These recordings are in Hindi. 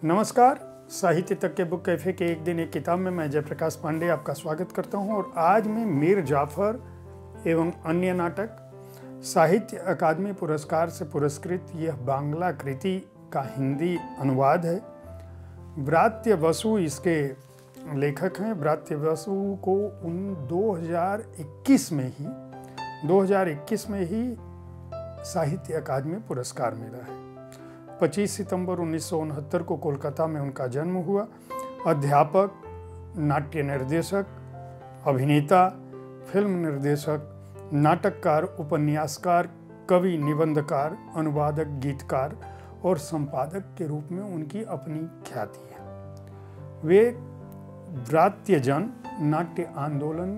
नमस्कार। साहित्य तक के बुक कैफे के एक दिन एक किताब में मैं जयप्रकाश पांडे आपका स्वागत करता हूं और आज मैं मीर जाफर एवं अन्य नाटक साहित्य अकादमी पुरस्कार से पुरस्कृत यह बांग्ला कृति का हिंदी अनुवाद है। व्रात्य बसु इसके लेखक हैं। व्रात्य बसु को 2021 में ही साहित्य अकादमी पुरस्कार मिला है। 25 सितंबर 1969 को कोलकाता में उनका जन्म हुआ। अध्यापक, नाट्य निर्देशक, अभिनेता, फिल्म निर्देशक, नाटककार, उपन्यासकार, कवि, निबंधकार, अनुवादक, गीतकार और संपादक के रूप में उनकी अपनी ख्याति है। वे व्रात्यजन नाट्य आंदोलन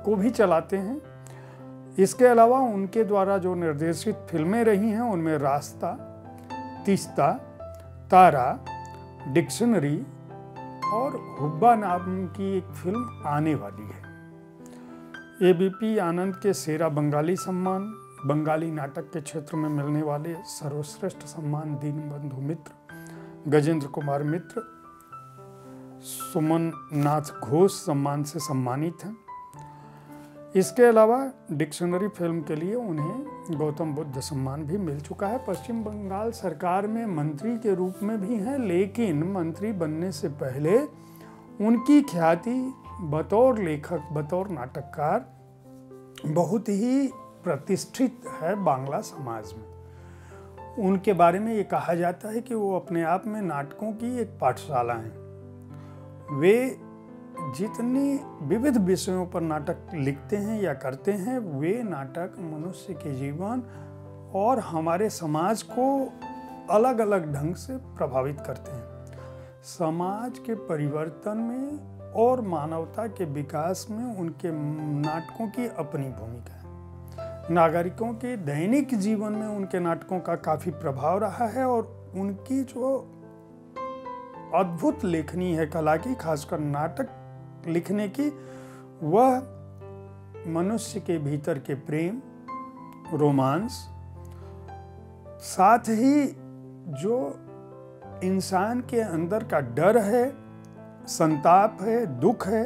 को भी चलाते हैं। इसके अलावा उनके द्वारा जो निर्देशित फिल्में रही हैं उनमें रास्ता, तीस्ता, तारा, डिक्शनरी और हुब्बा नाम की एक फिल्म आने वाली है। एबीपी आनंद के सेरा बंगाली सम्मान, बंगाली नाटक के क्षेत्र में मिलने वाले सर्वश्रेष्ठ सम्मान दीनबंधु मित्र, गजेंद्र कुमार मित्र, सुमन नाथ घोष सम्मान से सम्मानित हैं। इसके अलावा डिक्शनरी फिल्म के लिए उन्हें गौतम बुद्ध सम्मान भी मिल चुका है। पश्चिम बंगाल सरकार में मंत्री के रूप में भी हैं, लेकिन मंत्री बनने से पहले उनकी ख्याति बतौर लेखक, बतौर नाटककार बहुत ही प्रतिष्ठित है बांग्ला समाज में। उनके बारे में ये कहा जाता है कि वो अपने आप में नाटकों की एक पाठशाला हैं। वे जितनी विविध विषयों पर नाटक लिखते हैं या करते हैं, वे नाटक मनुष्य के जीवन और हमारे समाज को अलग अलग ढंग से प्रभावित करते हैं। समाज के परिवर्तन में और मानवता के विकास में उनके नाटकों की अपनी भूमिका है। नागरिकों के दैनिक जीवन में उनके नाटकों का काफ़ी प्रभाव रहा है और उनकी जो अद्भुत लेखनी है कला की, खासकर नाटक लिखने की, वह मनुष्य के भीतर के प्रेम, रोमांस, साथ ही जो इंसान के अंदर का डर है, संताप है, दुख है,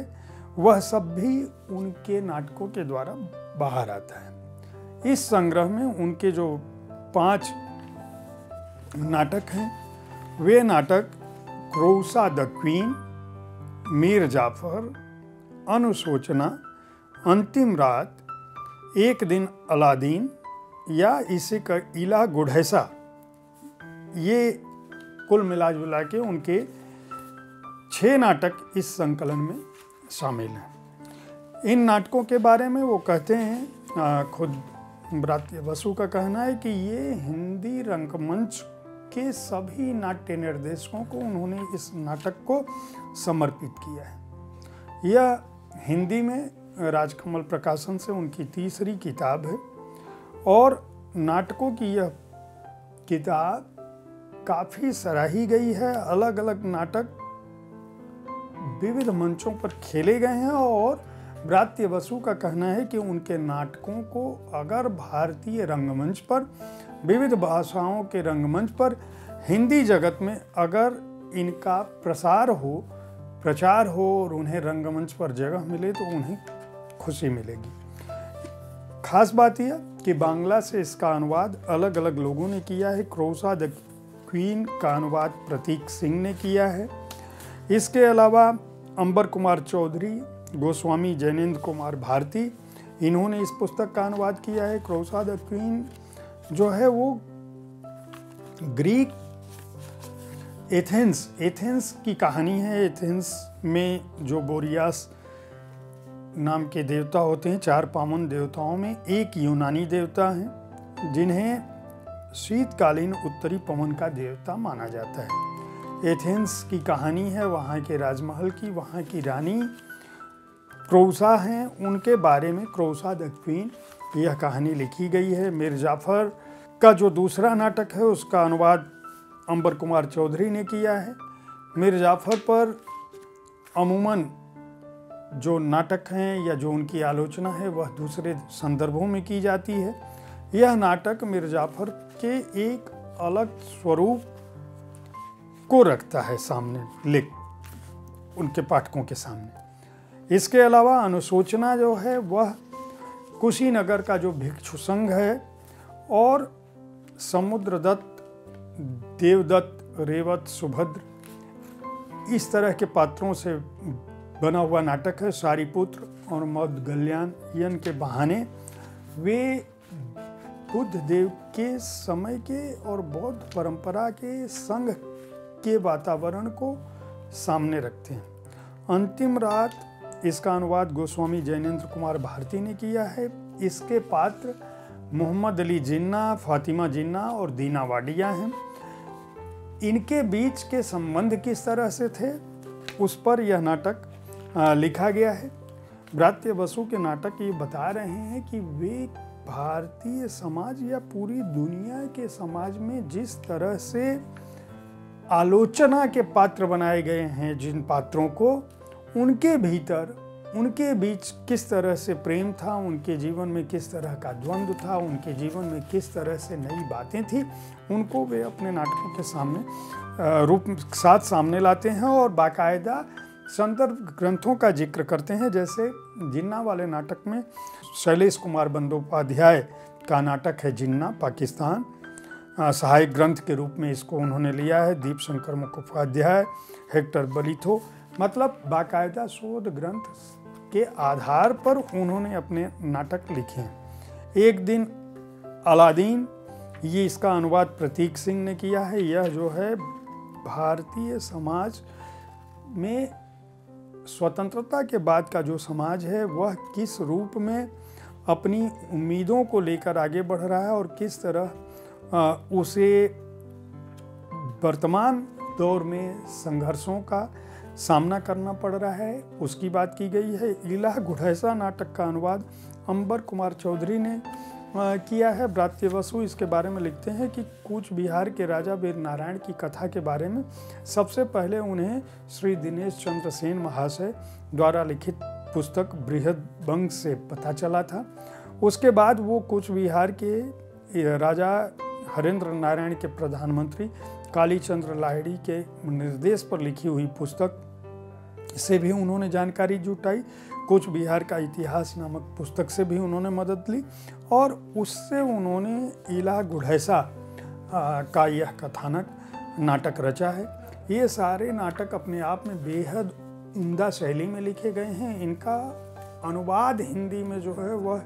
वह सब भी उनके नाटकों के द्वारा बाहर आता है। इस संग्रह में उनके जो 5 नाटक हैं, वे नाटक क्रोसा द क्वीन, मीर जाफर, अनुशोचना, अंतिम रात, एक दिन अलादीन या इसे का इला गुढ़ैसा, ये कुल मिला जुला के उनके 6 नाटक इस संकलन में शामिल हैं। इन नाटकों के बारे में वो कहते हैं, खुद व्रात्य बसु का कहना है कि ये हिंदी रंगमंच के सभी नाट्य निर्देशकों को उन्होंने इस नाटक को समर्पित किया है। यह हिंदी में राजकमल प्रकाशन से उनकी 3री किताब है और नाटकों की यह किताब काफ़ी सराही गई है। अलग अलग नाटक विविध मंचों पर खेले गए हैं और व्रात्य बसु का कहना है कि उनके नाटकों को अगर भारतीय रंगमंच पर, विविध भाषाओं के रंगमंच पर, हिंदी जगत में अगर इनका प्रचार हो और उन्हें रंगमंच पर जगह मिले तो उन्हें खुशी मिलेगी। खास बात यह कि बांग्ला से इसका अनुवाद अलग अलग लोगों ने किया है। क्रोसा द क्वीन का अनुवाद प्रतीक सिंह ने किया है। इसके अलावा अंबर कुमार चौधरी, गोस्वामी जैनेन्द्र कुमार भारती, इन्होंने इस पुस्तक का अनुवाद किया है। क्रोसा द क्वीन जो है वो ग्रीक एथेंस की कहानी है। एथेंस में जो बोरियास नाम के देवता होते हैं, 4 पावन देवताओं में एक यूनानी देवता हैं जिन्हें शीतकालीन उत्तरी पवन का देवता माना जाता है। एथेंस की कहानी है वहाँ के राजमहल की। वहाँ की रानी क्रोसा हैं, उनके बारे में क्रोसा द क्वीन यह कहानी लिखी गई है। मीर जाफर का जो दूसरा नाटक है उसका अनुवाद अंबर कुमार चौधरी ने किया है। मीर जाफर पर अमूमन जो नाटक हैं या जो उनकी आलोचना है वह दूसरे संदर्भों में की जाती है। यह नाटक मीर जाफर के एक अलग स्वरूप को रखता है सामने, लिख उनके पाठकों के सामने। इसके अलावा अनुशोचना जो है वह कुशीनगर का जो भिक्षु संघ है और समुद्रदत्त, देवदत्त, रेवत, सुभद्र इस तरह के पात्रों से बना हुआ नाटक है। सारीपुत्र और मौदगल्यायन के बहाने वे बुद्ध देव के समय के और बौद्ध परंपरा के संघ के वातावरण को सामने रखते हैं। अंतिम रात इसका अनुवाद गोस्वामी जैनेन्द्र कुमार भारती ने किया है। इसके पात्र मोहम्मद अली जिन्ना, फातिमा जिन्ना और दीना वाडिया हैं। इनके बीच के संबंध किस तरह से थे उस पर यह नाटक लिखा गया है। ब्रात्य बसु के नाटक ये बता रहे हैं कि वे भारतीय समाज या पूरी दुनिया के समाज में जिस तरह से आलोचना के पात्र बनाए गए हैं, जिन पात्रों को, उनके भीतर, उनके बीच किस तरह से प्रेम था, उनके जीवन में किस तरह का द्वंद्व था, उनके जीवन में किस तरह से नई बातें थी, उनको वे अपने नाटकों के सामने रूप साथ सामने लाते हैं और बाकायदा संदर्भ ग्रंथों का जिक्र करते हैं। जैसे जिन्ना वाले नाटक में शैलेश कुमार बंदोपाध्याय का नाटक है जिन्ना, पाकिस्तान, सहायक ग्रंथ के रूप में इसको उन्होंने लिया है। दीप शंकर मुखोपाध्याय, हेक्टर बलिथो, मतलब बाकायदा शोध ग्रंथ के आधार पर उन्होंने अपने नाटक लिखे हैं। एक दिन अलादीन, ये इसका अनुवाद प्रतीक सिंह ने किया है। यह जो है भारतीय समाज में स्वतंत्रता के बाद का जो समाज है वह किस रूप में अपनी उम्मीदों को लेकर आगे बढ़ रहा है और किस तरह उसे वर्तमान दौर में संघर्षों का सामना करना पड़ रहा है, उसकी बात की गई है। इलाह गुढ़ैसा नाटक का अनुवाद अंबर कुमार चौधरी ने किया है। ब्रात्य बसु इसके बारे में लिखते हैं कि कूच बिहार के राजा वीर नारायण की कथा के बारे में सबसे पहले उन्हें श्री दिनेश चंद्र सेन महाशय द्वारा लिखित पुस्तक बृहदबंग से पता चला था। उसके बाद वो कूच बिहार के राजा हरेंद्र नारायण के प्रधानमंत्री कालीचंद्र लाहिड़ी के निर्देश पर लिखी हुई पुस्तक से भी उन्होंने जानकारी जुटाई। कूच बिहार का इतिहास नामक पुस्तक से भी उन्होंने मदद ली और उससे उन्होंने इलाह गुढ़ैसा का यह कथानक नाटक रचा है। ये सारे नाटक अपने आप में बेहद उम्दा शैली में लिखे गए हैं। इनका अनुवाद हिंदी में जो है वह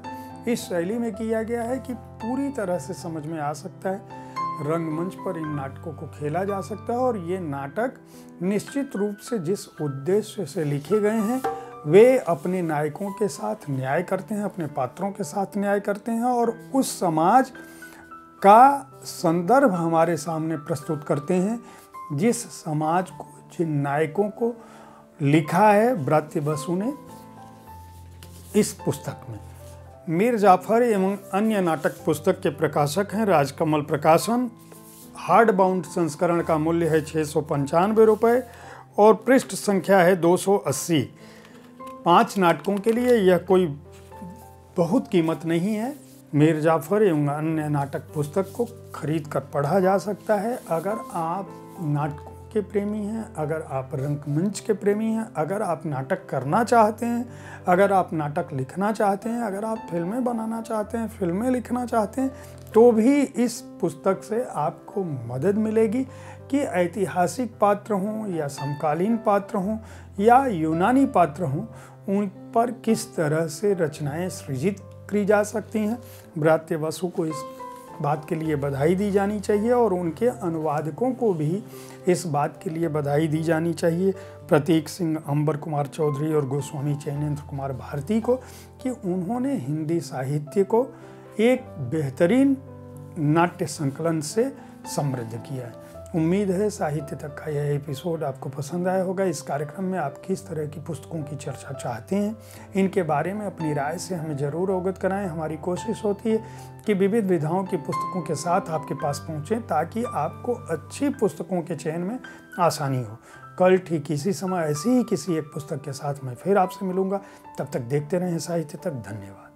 इस शैली में किया गया है कि पूरी तरह से समझ में आ सकता है। रंगमंच पर इन नाटकों को खेला जा सकता है और ये नाटक निश्चित रूप से जिस उद्देश्य से लिखे गए हैं वे अपने नायकों के साथ न्याय करते हैं, अपने पात्रों के साथ न्याय करते हैं और उस समाज का संदर्भ हमारे सामने प्रस्तुत करते हैं जिस समाज को, जिन नायकों को लिखा है ब्रात्य बसु ने इस पुस्तक में। मीर जाफर एवं अन्य नाटक पुस्तक के प्रकाशक हैं राजकमल प्रकाशन। हार्ड बाउंड संस्करण का मूल्य है 695 रुपये और पृष्ठ संख्या है 280। 5 नाटकों के लिए यह कोई बहुत कीमत नहीं है। मीर जाफर एवं अन्य नाटक पुस्तक को खरीद कर पढ़ा जा सकता है। अगर आप नाटकों के प्रेमी हैं, अगर आप रंगमंच के प्रेमी हैं, अगर आप नाटक करना चाहते हैं, अगर आप नाटक लिखना चाहते हैं, अगर आप फिल्में बनाना चाहते हैं, फिल्में लिखना चाहते हैं, तो भी इस पुस्तक से आपको मदद मिलेगी कि ऐतिहासिक पात्र हों या समकालीन पात्र हों या यूनानी पात्र हों, उन पर किस तरह से रचनाएं सृजित की जा सकती हैं। ब्रात्य बसु को इस बात के लिए बधाई दी जानी चाहिए और उनके अनुवादकों को भी इस बात के लिए बधाई दी जानी चाहिए, प्रतीक सिंह, अंबर कुमार चौधरी और गोस्वामी जैनेन्द्र कुमार भारती को, कि उन्होंने हिंदी साहित्य को एक बेहतरीन नाट्य संकलन से समृद्ध किया है। उम्मीद है साहित्य तक का यह एपिसोड आपको पसंद आया होगा। इस कार्यक्रम में आप किस तरह की पुस्तकों की चर्चा चाहते हैं, इनके बारे में अपनी राय से हमें ज़रूर अवगत कराएं। हमारी कोशिश होती है कि विविध विधाओं की पुस्तकों के साथ आपके पास पहुँचें ताकि आपको अच्छी पुस्तकों के चयन में आसानी हो। कल ठीक इसी समय ऐसी ही किसी एक पुस्तक के साथ मैं फिर आपसे मिलूँगा। तब तक देखते रहें साहित्य तक। धन्यवाद।